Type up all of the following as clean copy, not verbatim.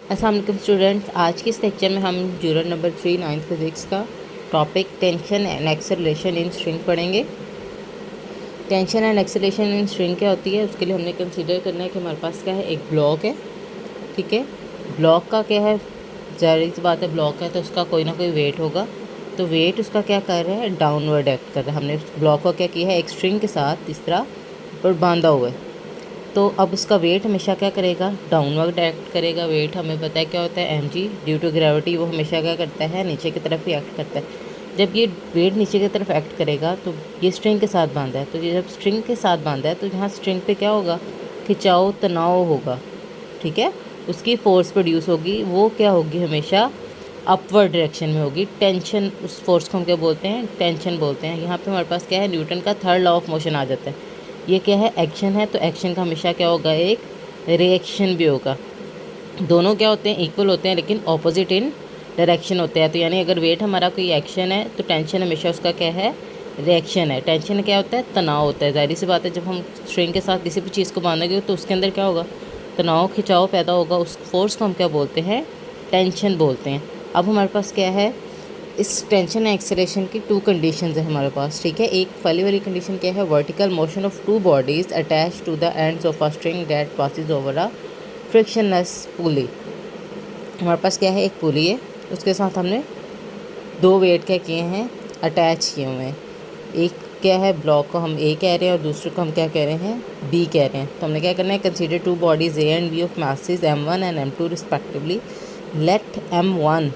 अस्सलाम वालेकुम स्टूडेंट्स, आज के इस लेक्चर में हम यूनिट नंबर 3 9th फिज़िक्स का topic tension and acceleration in string पढ़ेंगे। Tension and acceleration in string क्या होती है, उसके लिए हमने कंसीडर करना है कि हमारे पास क्या है, एक ब्लॉक है। ठीक है, ब्लॉक का क्या है, ज़ाहिर सी बात है, ब्लॉक है तो उसका कोई ना कोई वेट होगा। तो वेट उसका क्या कर रहा है, डाउनवर्ड एक्ट कर रहा है। हमने उस ब्लॉक को क्या किया है, एक स्ट्रिंग के साथ इस तरह ऊपर बांधा हुआ है। तो अब उसका वेट हमेशा क्या करेगा, डाउनवर्ड एक्ट करेगा। वेट हमें पता है क्या होता है, m g, due to gravity वो हमेशा क्या करता है, नीचे की तरफ ही एक्ट करता है। जब ये वेट नीचे की तरफ एक्ट करेगा तो ये स्ट्रिंग के साथ बांधा है, तो ये जब स्ट्रिंग के साथ बांधा है तो यहाँ स्ट्रिंग पे क्या होगा, खिंचाव तनाव होगा। ठीक है, उसकी फोर्स प्रोड्यूस होगी, वो क्या होगी, हमेशा अपवर्ड डायरेक्शन में होगी। टेंशन, उस फोर्स को हम क्या बोलते हैं, टेंशन बोलते हैं। यहाँ पे हमारे पास क्या है, न्यूटन का थर्ड लॉ ऑफ मोशन आ जाता है। ये क्या है, एक्शन है, तो एक्शन का हमेशा क्या होगा, एक रिएक्शन भी होगा। दोनों क्या होते हैं, इक्वल होते हैं, लेकिन ऑपोजिट इन डायरेक्शन होते हैं। तो यानी अगर वेट हमारा कोई एक्शन है तो टेंशन हमेशा उसका क्या है, रिएक्शन है। टेंशन क्या होता है, तनाव होता है। ज़ाहिर सी बात है, जब हम स्ट्रिंग के साथ किसी भी चीज़ को बांधेंगे तो उसके अंदर क्या होगा, तनाव, खिंचाव पैदा होगा। उस फोर्स को हम क्या बोलते हैं, टेंशन बोलते हैं। अब हमारे पास क्या है, इस टेंशन एंड एक्सेलरेशन की टू कंडीशंस है हमारे पास। ठीक है, एक पहली वाली कंडीशन क्या है, vertical motion of two bodies attach to the ends of a string that passes over a frictionless pulley. हमारे पास क्या है, एक पुली है, उसके साथ हमने दो वेट क्या किए हैं, अटैच किए हुए हैं। एक क्या है, ब्लॉक को हम ए कह रहे हैं और दूसरे को हम क्या कह रहे हैं, बी कह रहे हैं। तो हमने क्या करना है, consider two bodies A and B of masses m1 and m2 respectively. Let m1,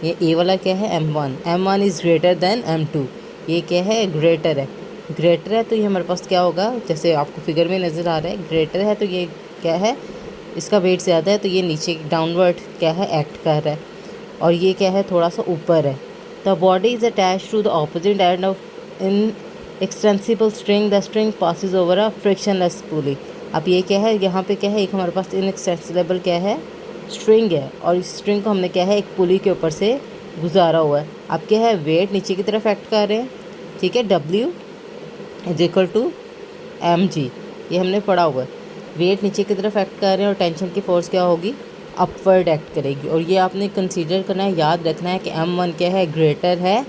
ये ए वाला क्या है, m1 is greater than m2। ये क्या है, ग्रेटर है। ग्रेटर है तो ये हमारे पास क्या होगा, जैसे आपको फिगर में नज़र आ रहा है, ग्रेटर है तो ये क्या है, इसका वेट ज़्यादा है तो ये नीचे डाउनवर्ड क्या है, एक्ट कर रहा है। और ये क्या है, थोड़ा सा ऊपर है। The body is attach to the opposite end of inextensible string, the string passes over a frictionless pulley. अब ये क्या है, यहाँ पे क्या है, एक हमारे पास इनएक्सेसिबल क्या है, स्ट्रिंग है, और इस स्ट्रिंग को हमने क्या है, एक पुली के ऊपर से गुजारा हुआ है। अब क्या है, वेट नीचे की तरफ एक्ट कर रहे हैं। ठीक है, W is equal to mg, ये हमने पढ़ा हुआ है। वेट नीचे की तरफ एक्ट कर रहे हैं और टेंशन की फोर्स क्या होगी, अपवर्ड एक्ट करेगी। और ये आपने कंसीडर करना है, याद रखना है कि m1 क्या है, ग्रेटर है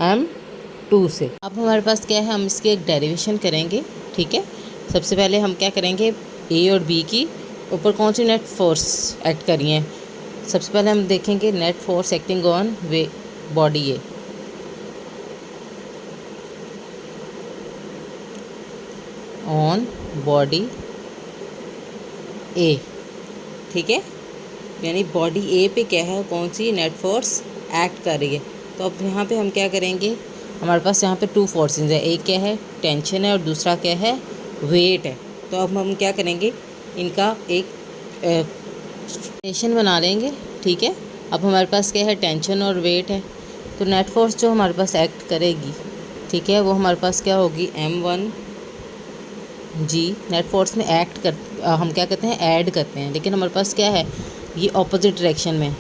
m2 से। अब हमारे पास क्या है, हम इसकी एक डेरिवेशन करेंगे। ठीक है, सबसे पहले हम क्या करेंगे, ए और बी की ऊपर कौन सी नेट फोर्स एक्ट कर रही है। सबसे पहले हम देखेंगे net force acting on the body A. On body A, ठीक है, यानी बॉडी ए पे क्या है, कौन सी नेट फोर्स एक्ट कर रही है। तो अब यहाँ पे हम क्या करेंगे, हमारे पास यहाँ पे टू फोर्सेस है, एक क्या है, टेंशन है, और दूसरा क्या है, वेट है। तो अब हम क्या करेंगे, इनका एक रिलेशन बना लेंगे। ठीक है, अब हमारे पास क्या है, टेंशन और वेट है, तो नेट फोर्स जो हमारे पास एक्ट करेगी, ठीक है, वो हमारे पास क्या होगी, m1 जी। नेट फोर्स में एक्ट कर, हम क्या करते हैं, ऐड करते हैं, लेकिन हमारे पास क्या है, ये ऑपोजिट डायरेक्शन में।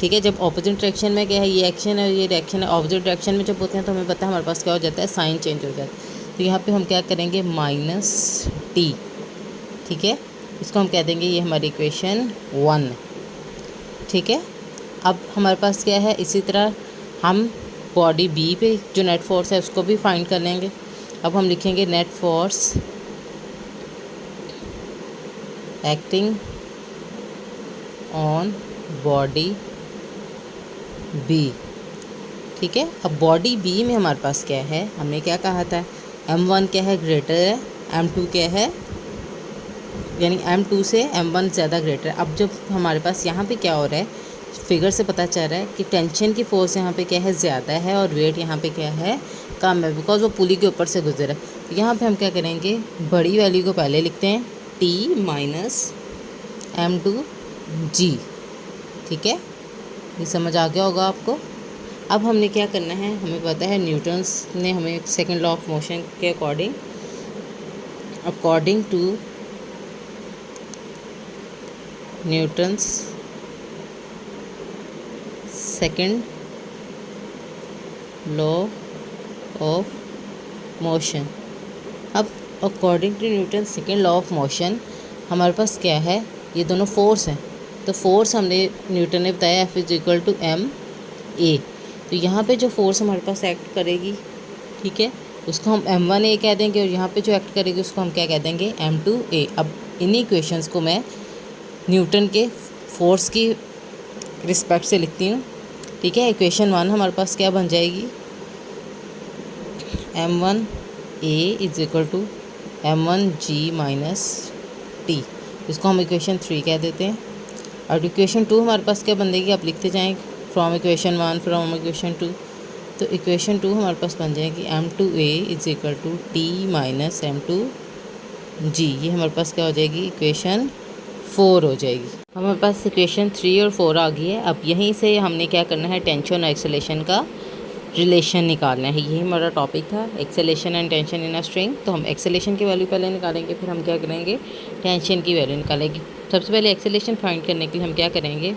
ठीक है, जब ऑपोजिट डायरेक्शन में क्या है, ये एक्शन है, ये रिएक्शन है, ऑपोजिट डायरेक्शन में जब होते हैं तो हमें पता है हमारे पास क्या हो जाता है, साइन चेंज हो जाता है। तो यहाँ पे हम क्या करेंगे, -t। ठीक है, इसको हम कह देंगे, ये हमारी इक्वेशन 1। ठीक है, अब हमारे पास क्या है, इसी तरह हम बॉडी बी पे जो नेट फोर्स है उसको भी फाइंड कर लेंगे। अब हम लिखेंगे net force acting on body B. ठीक है, अब बॉडी बी में हमारे पास क्या है, हमने क्या कहा था, m1 क्या है, ग्रेटर है, m2 क्या है, यानी m2 से m1 ज़्यादा ग्रेटर है। अब जब हमारे पास यहाँ पे क्या हो रहा है, फिगर से पता चल रहा है कि टेंशन की फोर्स यहाँ पे क्या है, ज़्यादा है, और वेट यहाँ पे क्या है, कम है, बिकॉज वो पुली के ऊपर से गुजरा है। तो यहाँ पे हम क्या करेंगे, बड़ी वैल्यू को पहले लिखते हैं, t माइनस m2g। ठीक है, ये समझ आ गया होगा आपको। अब हमने क्या करना है, हमें पता है न्यूटन्स ने हमें सेकंड लॉ ऑफ मोशन के according to Newton's second law of motion, अब according to Newton second law of motion हमारे पास क्या है, ये दोनों फोर्स हैं। तो फोर्स हमने न्यूटन ने बताया F is equal to m a. तो यहाँ पे जो फोर्स हमारे पास एक्ट करेगी, ठीक है, उसको हम m1a कह देंगे, और यहाँ पे जो एक्ट करेगी उसको हम क्या कह देंगे, m2a। अब इन्हीं इक्वेशंस को मैं न्यूटन के फोर्स की रिस्पेक्ट से लिखती हूँ, ठीक है। इक्वेशन 1 हमारे पास क्या बन जाएगी, m1a is equal to m1g minus T, इसको हम इक्वेशन 3 कह देते हैं। और इक्वेशन 2 हमारे पास क्या बन जाएगी, आप लिखते जाएँ फ्रॉम इक्वेशन 1 फ्रॉम इक्वेशन 2। तो इक्वेशन 2 हमारे पास बन जाएगी m2a is equal to T minus m2g। ये हमारे पास क्या हो जाएगी, इक्वेशन 4 हो जाएगी। हमारे पास इक्वेशन 3 और 4 आ गई है। अब यहीं से हमने क्या करना है, टेंशन और एक्सेलेरेशन का रिलेशन निकालना है। यही हमारा टॉपिक था, acceleration and tension in a string. तो हम एक्सेलेरेशन की वैल्यू पहले निकालेंगे, फिर हम क्या करेंगे, टेंशन की वैल्यू निकालेंगे। सबसे पहले एक्सेलेरेशन फाइंड करने के लिए हम क्या करेंगे,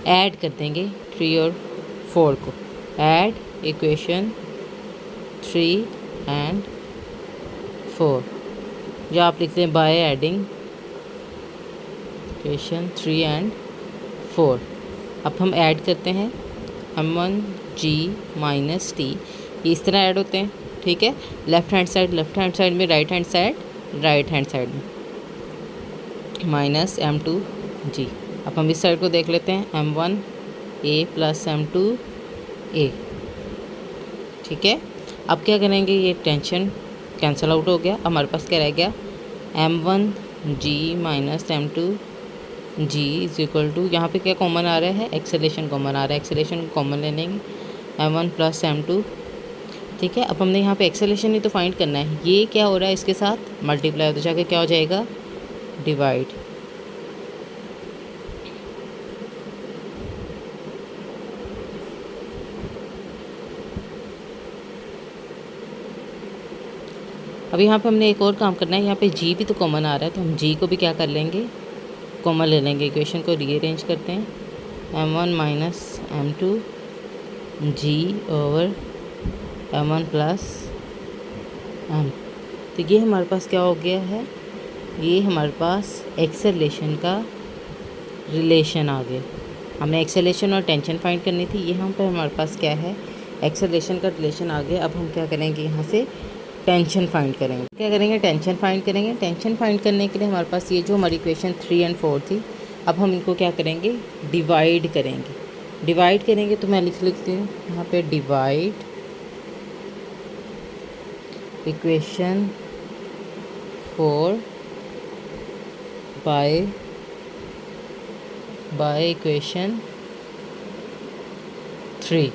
ऐड कर देंगे 3 और 4 को। ऐड इक्वेशन 3 एंड 4, या आप लिखते हैं बाय एडिंग इक्वेशन 3 एंड 4। अब हम ऐड करते हैं m1g माइनस टी, ये इस तरह ऐड होते हैं, ठीक है। लेफ्ट हैंड साइड में, राइट हैंड साइड में माइनस m2g। अब हम इस साइड को देख लेते हैं, m1a प्लस m2a, ठीक है। अब क्या करेंगे, ये टेंशन कैंसिल आउट हो गया। हमारे पास क्या रह गया, m1g minus m2g is equal to, यहाँ पे क्या कॉमन आ रहा है, एक्सेलेरेशन कॉमन आ रहा है, एक्सेलेरेशन कॉमन ले लेंगे m1 प्लस m2, ठीक है। अब हमने यहाँ पे एक्सेलेरेशन ही तो फाइंड करना है, ये क्या हो रहा है, इसके साथ मल्टीप्लाई, तो जाके क्या हो जाएगा, डिवाइड। अब यहाँ पे हमने एक और काम करना है, यहाँ पे g भी तो कॉमन आ रहा है, तो हम g को भी क्या कर लेंगे, कॉमन ले लेंगे। इक्वेशन को रीअरेंज करते हैं, m1 minus m2g over m1 plus m। तो ये हमारे पास क्या हो गया है, ये हमारे पास एक्सेलेरेशन का रिलेशन आ गया। हमें एक्सेलेरेशन और टेंशन फाइंड करनी थी, यहाँ पे हमारे पास क्या है, एक्सेलेरेशन का रिलेशन आ गया। अब हम क्या करेंगे, यहाँ से टेंशन फाइंड करेंगे। क्या करेंगे, टेंशन फाइंड करेंगे। टेंशन फाइंड करने के लिए हमारे पास ये जो हमारी इक्वेशन 3 एंड 4 थी, अब हम इनको क्या करेंगे, डिवाइड करेंगे। तो मैं लिखती हूँ यहाँ पे, divide equation 4 by equation 3,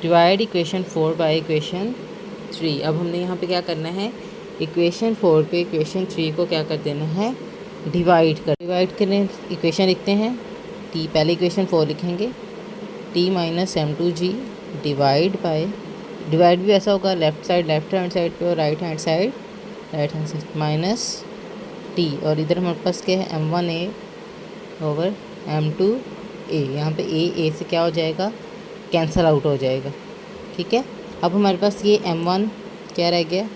divide equation 4 by equation 3। अब हमने यहाँ पे क्या करना है, इक्वेशन 4 पे इक्वेशन 3 को क्या कर देना है, डिवाइड करें। इक्वेशन लिखते हैं, t पहले इक्वेशन 4 लिखेंगे, t माइनस m2g डिवाइड भी ऐसा होगा, लेफ्ट हैंड साइड पे, और right hand side minus t, और इधर हमारे पास क्या है, m1a ओवर m2a। यहाँ पे a से क्या हो जाएगा, कैंसल आउट हो जाएगा, ठीक है। अब हमारे पास ये m1 क्या रह गया,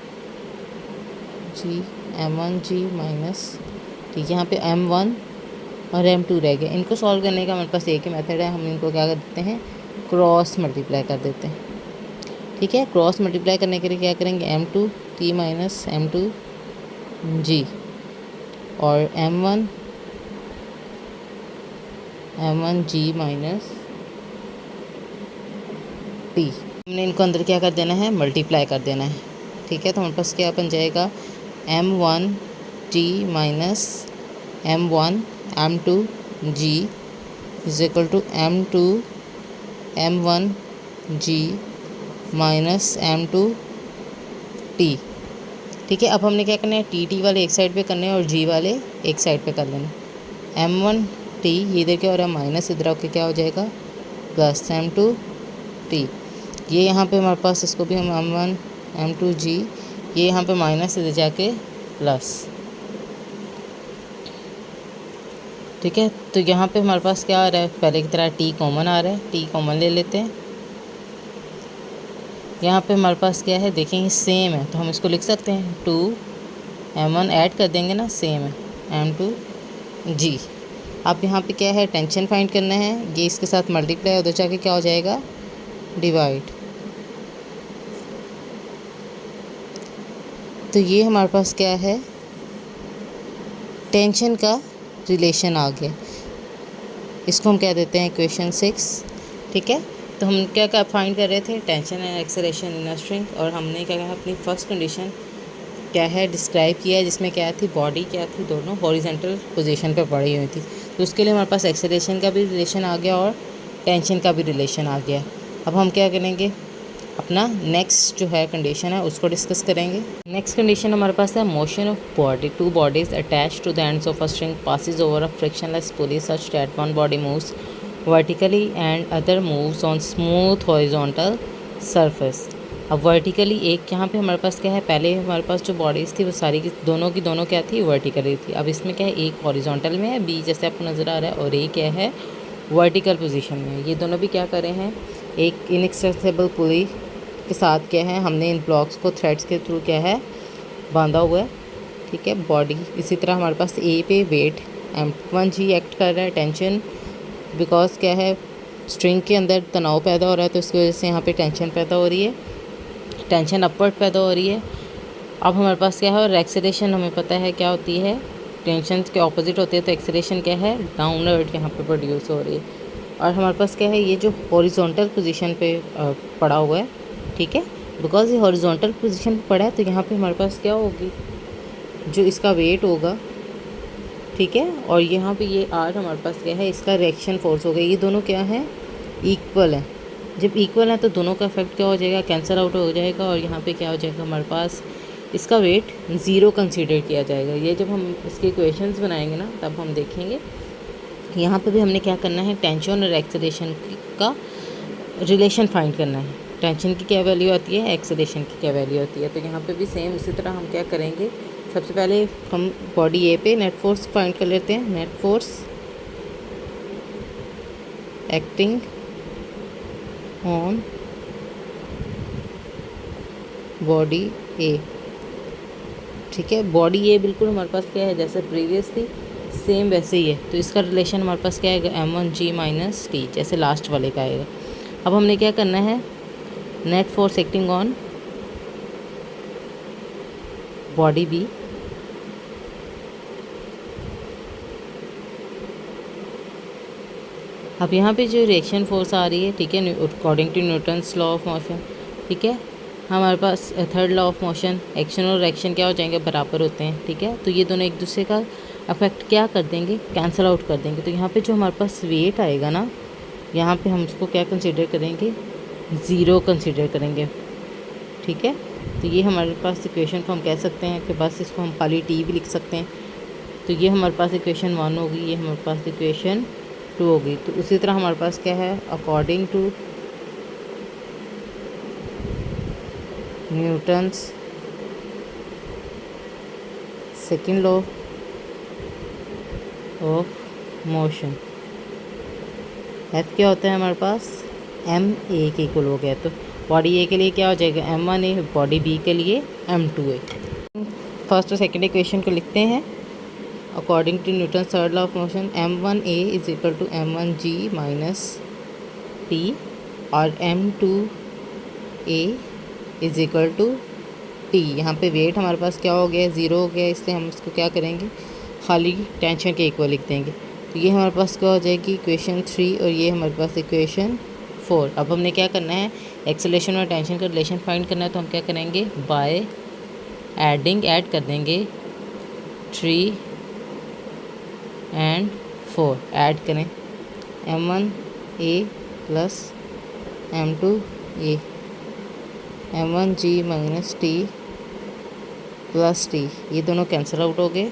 m1g माइनस, ठीक है, यहाँ पे m1 और m2 रह गया। इनको सॉल्व करने का हमारे पास एक ही मेथड है, हम इनको क्या कर देते हैं, क्रॉस मल्टीप्लाई कर देते हैं, ठीक है। क्रॉस मल्टीप्लाई करने के लिए क्या करेंगे, m2t माइनस m2g और m1g माइनस t, हमने इनको अंदर क्या कर देना है, मल्टीप्लाई कर देना है, ठीक है। तो हमारे पास क्या बन जाएगा, m1t minus m2g is equal to m1g minus m2t, ठीक है। अब हमने क्या करना है, टी वाले एक साइड पे करने हैं और g वाले एक साइड पे कर लेना। m1t ये इधर क्या हो रहा है, माइनस, इधर आके क्या हो जाएगा, प्लस m2t। ये यहाँ पे हमारे पास, इसको भी हम m1 m2g, ये यहाँ पे माइनस, इधर जाके प्लस, ठीक है। तो यहाँ पे हमारे पास क्या आ रहा है, पहले की तरह t कॉमन आ रहा है, t कॉमन ले लेते हैं। यहाँ पे हमारे पास क्या है, देखेंगे सेम है, तो हम इसको लिख सकते हैं 2 m1 ऐड कर देंगे ना, सेम है m2g, अब यहाँ पे क्या है, टेंशन फाइंड करना है, ये इसके साथ मल्टीप्लाई उधर जाके क्या हो जाएगा, डिवाइड। तो ये हमारे पास क्या है, टेंशन का रिलेशन आ गया। इसको हम क्या देते हैं, इक्वेशन 6। ठीक है, तो हम क्या क्या फाइंड कर रहे थे, tension and acceleration in a string, और हमने क्या कहा, अपनी फर्स्ट कंडीशन क्या है डिस्क्राइब किया है, जिसमें क्या थी, बॉडी क्या थी, दोनों हॉरिजॉन्टल पोजीशन पे पड़ी हुई थी। तो उसके लिए हमारे पास एक्सेलरेशन का भी रिलेशन आ गया और टेंशन का भी रिलेशन आ गया। अब हम क्या करेंगे, अपना नेक्स्ट जो है कंडीशन है उसको डिस्कस करेंगे। नेक्स्ट कंडीशन हमारे पास है, motion of body, two bodies attach to the ends of a string passes over a frictionless pulley such that one body moves vertically and other moves on smooth horizontal surface. अब vertically एक यहाँ पे हमारे पास क्या है, पहले हमारे पास जो बॉडीज़ थी वो सारी की दोनों क्या थी, वर्टिकली थी। अब इसमें क्या है, एक हॉरिजॉन्टल में है, बी जैसे आपको नज़र आ रहा है, और ए क्या है, वर्टिकल पोजीशन में है। ये दोनों भी क्या कर रहे हैं, एक इनएक्सेसिबल पुली के साथ क्या है, हमने इन ब्लॉक्स को थ्रेड्स के थ्रू क्या है, बांधा हुआ है। ठीक है, बॉडी इसी तरह हमारे पास ए पे वेट M1G एक्ट कर रहा है, टेंशन बिकॉज क्या है, स्ट्रिंग के अंदर तनाव पैदा हो रहा है, तो इसकी वजह से यहाँ पे टेंशन पैदा हो रही है, टेंशन अपवर्ड पैदा हो रही है। अब हमारे पास क्या है, और एक्सेलरेशन हमें पता है क्या होती है, टेंशन के ऑपोजिट होती है, तो एक्सेलरेशन क्या है, डाउनवर्ड यहाँ पे प्रोड्यूस हो रही है। और हमारे पास क्या है, ये जो हॉरिजॉन्टल पोजीशन पे पड़ा हुआ है, ठीक है, बिकॉज ये हॉरिजॉन्टल पोजीशन पे पड़ा है, तो यहाँ पे हमारे पास क्या होगी, जो इसका वेट होगा, ठीक है, और यहाँ पे ये आर हमारे पास क्या है, इसका रिएक्शन फोर्स होगा। ये दोनों क्या है, इक्वल है। जब इक्वल है तो दोनों का इफेक्ट क्या हो जाएगा, कैंसिल आउट हो जाएगा, और यहाँ पे क्या हो जाएगा, हमारे पास इसका वेट ज़ीरो कंसीडर किया जाएगा। ये जब हम इसके इक्वेशंस बनाएंगे ना, तब हम देखेंगे। यहाँ पे भी हमने क्या करना है, टेंशन और एक्सेलरेशन का रिलेशन फाइंड करना है। टेंशन की क्या वैल्यू आती है, एक्सेलरेशन की क्या वैल्यू आती है। तो यहाँ पे भी सेम इसी तरह हम क्या करेंगे, सबसे पहले हम बॉडी ए पे नेट फोर्स फाइंड कर लेते हैं। Net force acting on body A. ठीक है, बॉडी ए बिल्कुल हमारे पास क्या है, जैसे प्रीवियस थी सेम वैसे ही है। तो इसका रिलेशन हमारे पास क्या आएगा, M1G माइनस टी, जैसे लास्ट वाले का आएगा। अब हमने क्या करना है, net force acting on body B, अब यहाँ पे जो रिएक्शन फोर्स आ रही है, ठीक है, according to Newton's law of motion, ठीक है, हमारे पास third law of motion, action और रिएक्शन क्या हो जाएंगे, बराबर होते हैं। ठीक है, तो ये दोनों एक दूसरे का अफेक्ट क्या कर देंगे, कैंसिल आउट कर देंगे। तो यहाँ पे जो हमारे पास वेट आएगा ना, यहाँ पे हम उसको क्या कंसीडर करेंगे, ज़ीरो कंसीडर करेंगे। ठीक है, तो ये हमारे पास इक्वेशन को हम कह सकते हैं कि बस इसको हम खाली टी भी लिख सकते हैं। तो ये हमारे पास इक्वेशन 1 होगी, ये हमारे पास इक्वेशन 2 होगी। तो उसी तरह हमारे पास क्या है, according to Newton's second law of motion, F क्या होता है हमारे पास, एम ए के इक्वल हो गया। तो बॉडी ए के लिए क्या हो जाएगा, M1A, बॉडी बी के लिए M2A। फर्स्ट और सेकेंड इक्वेशन को लिखते हैं। According to Newton third law of motion, M1A is equal to M1G minus T, और M2A is equal to T. यहाँ पे वेट हमारे पास क्या हो गया, ज़ीरो हो गया, इसलिए हम इसको क्या करेंगे, खाली टेंशन के इक्वल लिख देंगे। तो ये हमारे पास क्या हो जाएगी, इक्वेशन 3, और ये हमारे पास इक्वेशन 4। अब हमने क्या करना है, एक्सेलरेशन और टेंशन का रिलेशन फाइंड करना है। तो हम क्या करेंगे, बाय एडिंग ऐड कर देंगे 3 एंड 4, ऐड करें M1A plus M2A, M1G minus T plus T, ये दोनों कैंसिल आउट हो गए।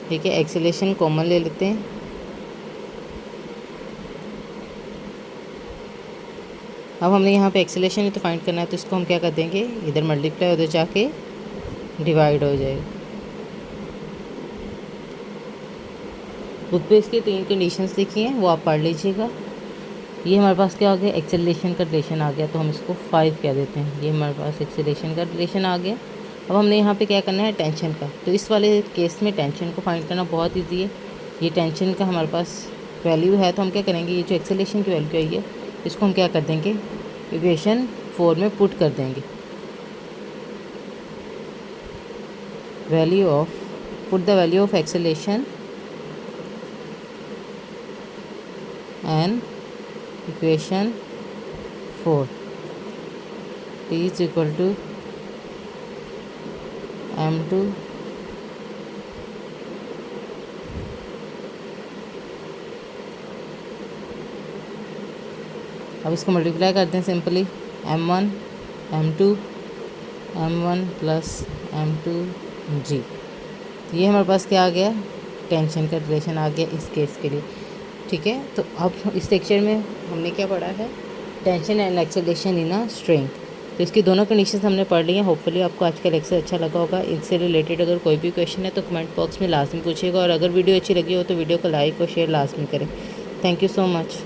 ठीक है, एक्सेलरेशन कॉमन ले लेते हैं। अब हमने यहाँ पे एक्सेलरेशन ही तो फाइंड करना है, तो इसको हम क्या कर देंगे, इधर मल्टीप्लाई उधर जाके डिवाइड हो जाएगा। बुक पे इसकी 3 कंडीशंस लिखी हैं, वो आप पढ़ लीजिएगा। ये हमारे पास क्या आ गया, एक्सेलरेशन का रिलेशन आ गया, तो हम इसको 5 कह देते हैं। ये हमारे पास एक्सेलरेशन का रिलेशन आ गया। अब हमने यहाँ पे क्या करना है, टेंशन का। तो इस वाले केस में टेंशन को फाइंड करना बहुत ईजी है। ये टेंशन का हमारे पास वैल्यू है, तो हम क्या करेंगे, ये जो एक्सेलरेशन की वैल्यू आई है इसको हम क्या कर देंगे, इक्वेशन 4 में पुट कर देंगे। Put the value of acceleration and equation 4 T is equal to m2 अब इसको मल्टीप्लाई करते हैं simply, m1 m2 m1 plus m2g। ये हमारे पास क्या आ गया, टेंशन का रिलेशन आ गया इस केस के लिए। ठीक है, तो अब इस लेक्चर में हमने क्या पढ़ा है, tension and acceleration in a string. तो इसकी दोनों कंडीशंस हमने पढ़ ली हैं। होपफुली आपको आज का लेक्चर अच्छा लगा होगा। इससे रिलेटेड अगर कोई भी क्वेश्चन है तो कमेंट बॉक्स में लाजमी पूछिएगा, और अगर वीडियो अच्छी लगी हो तो वीडियो को लाइक और शेयर लाजमी करें। Thank you so much.